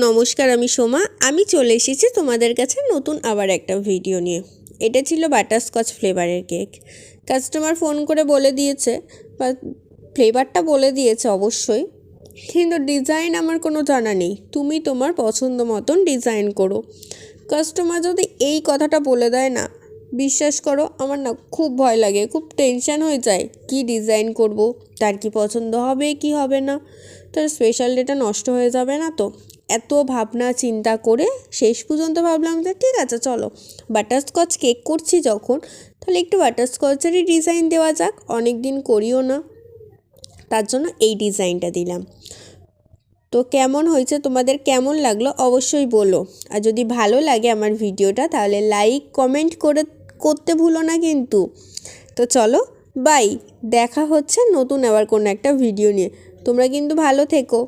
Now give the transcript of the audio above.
নমস্কার, আমি সোমা। আমি চলে এসেছি তোমাদের কাছে নতুন আবার একটা ভিডিও নিয়ে। এটা ছিল বাটারস্কচ ফ্লেভারের কেক। কাস্টমার ফোন করে বলে দিয়েছে, বা ফ্লেভারটা বলে দিয়েছে অবশ্যই, কিন্তু ডিজাইন আমার কোনো জানা নেই, তুমি তোমার পছন্দ মতন ডিজাইন করো। কাস্টমার যদি এই কথাটা বলে দেয় না, বিশ্বাস করো আমার না খুব ভয় লাগে, খুব টেনশান হয়ে যায়। কি ডিজাইন করব, তার কি পছন্দ হবে কি হবে না, তার স্পেশাল ডেটা নষ্ট হয়ে যাবে না তো। এত ভাবনা চিন্তা করে শেষ পর্যন্ত ভাবলাম যে ঠিক আছে চলো, বাটারস্কচ কেক করছি যখন, তাহলে একটু বাটারস্কচেরই ডিজাইন দেওয়া যাক, অনেক দিন করিও না, তার জন্য এই ডিজাইনটা দিলাম। তো কেমন হয়েছে, তোমাদের কেমন লাগলো অবশ্যই বলো। আর যদি ভালো লাগে আমার ভিডিওটা তাহলে লাইক কমেন্ট করতে ভুলো না কিন্তু। তো চলো, বাই। দেখা হচ্ছে নতুন আবার কোনো একটা ভিডিও নিয়ে। তোমরা কিন্তু ভালো থেকো।